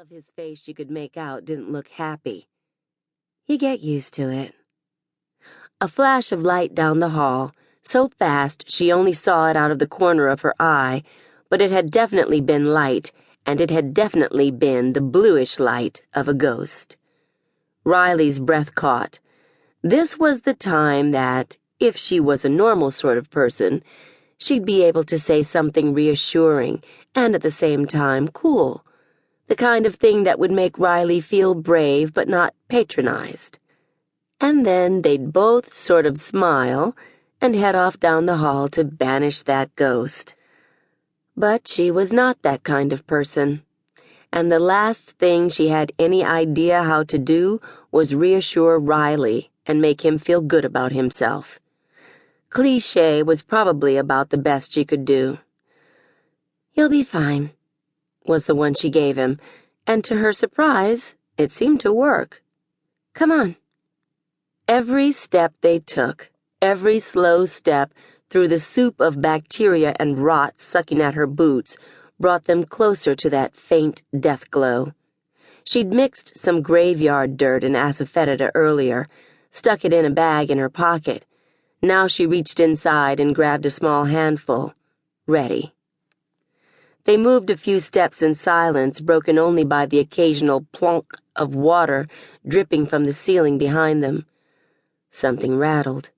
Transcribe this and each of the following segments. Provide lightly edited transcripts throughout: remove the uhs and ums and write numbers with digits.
of his face she could make out didn't look happy. You get used to it. A flash of light down the hall, so fast she only saw it out of the corner of her eye, but it had definitely been light, and it had definitely been the bluish light of a ghost. Riley's breath caught. This was the time that, if she was a normal sort of person, she'd be able to say something reassuring and at the same time cool, the kind of thing that would make Riley feel brave but not patronized. And then they'd both sort of smile and head off down the hall to banish that ghost. But she was not that kind of person, and the last thing she had any idea how to do was reassure Riley and make him feel good about himself. Cliché was probably about the best she could do. "You'll be fine," was the one she gave him, and to her surprise, it seemed to work. "Come on." Every step they took, every slow step through the soup of bacteria and rot sucking at her boots, brought them closer to that faint death glow. She'd mixed some graveyard dirt and asafoetida earlier, stuck it in a bag in her pocket. Now she reached inside and grabbed a small handful. Ready. They moved a few steps in silence, broken only by the occasional plonk of water dripping from the ceiling behind them. Something rattled.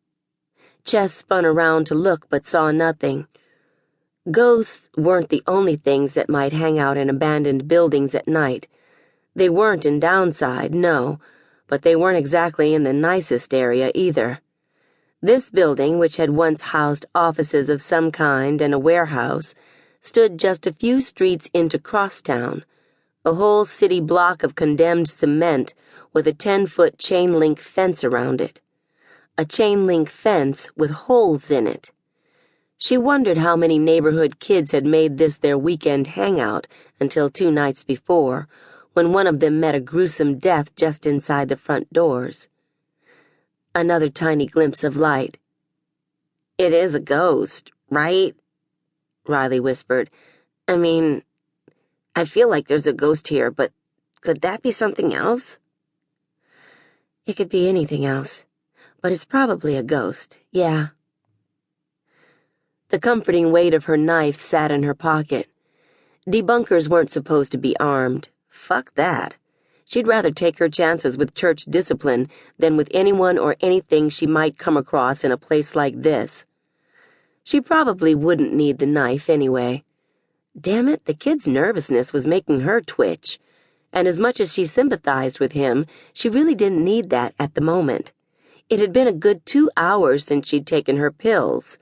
Chess spun around to look but saw nothing. Ghosts weren't the only things that might hang out in abandoned buildings at night. They weren't in Downside, no, but they weren't exactly in the nicest area either. This building, which had once housed offices of some kind and a warehouse, stood just a few streets into Crosstown, a whole city block of condemned cement with a 10-foot chain-link fence around it. A chain-link fence with holes in it. She wondered how many neighborhood kids had made this their weekend hangout until 2 nights before, when one of them met a gruesome death just inside the front doors. Another tiny glimpse of light. "It is a ghost, right?" Riley whispered. "I mean, I feel like there's a ghost here, but could that be something else?" "It could be anything else, but it's probably a ghost, yeah." The comforting weight of her knife sat in her pocket. Debunkers weren't supposed to be armed. Fuck that. She'd rather take her chances with church discipline than with anyone or anything she might come across in a place like this. She probably wouldn't need the knife anyway. Damn it, the kid's nervousness was making her twitch, and as much as she sympathized with him, she really didn't need that at the moment. It had been a good 2 hours since she'd taken her pills,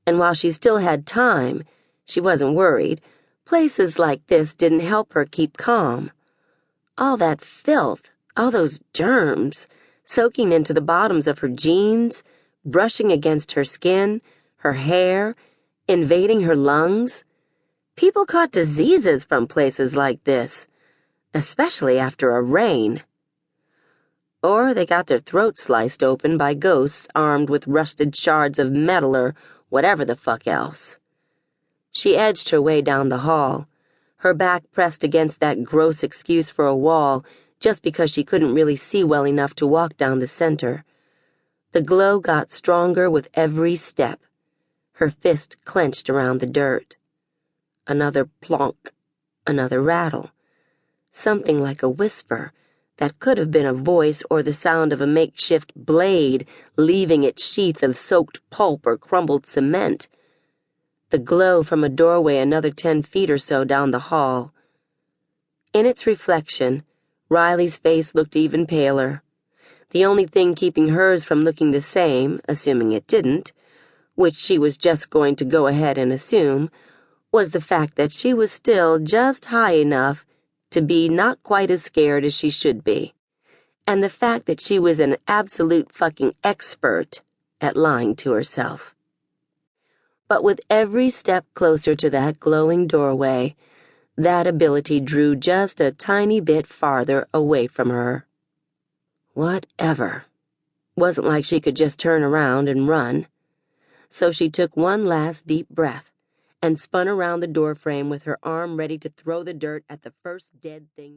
and while she still had time, she wasn't worried. Places like this didn't help her keep calm. All that filth, all those germs, soaking into the bottoms of her jeans, brushing against her skin, her hair, invading her lungs. People caught diseases from places like this, especially after a rain. Or they got their throats sliced open by ghosts armed with rusted shards of metal or whatever the fuck else. She edged her way down the hall, her back pressed against that gross excuse for a wall just because she couldn't really see well enough to walk down the center. The glow got stronger with every step, her fist clenched around the dirt. Another plonk, another rattle. Something like a whisper that could have been a voice or the sound of a makeshift blade leaving its sheath of soaked pulp or crumbled cement. The glow from a doorway another 10 feet or so down the hall. In its reflection, Riley's face looked even paler. The only thing keeping hers from looking the same, assuming it didn't, which she was just going to go ahead and assume, was the fact that she was still just high enough to be not quite as scared as she should be, and the fact that she was an absolute fucking expert at lying to herself. But with every step closer to that glowing doorway, that ability drew just a tiny bit farther away from her. Whatever. Wasn't like she could just turn around and run. So she took one last deep breath and spun around the doorframe with her arm ready to throw the dirt at the first dead thing.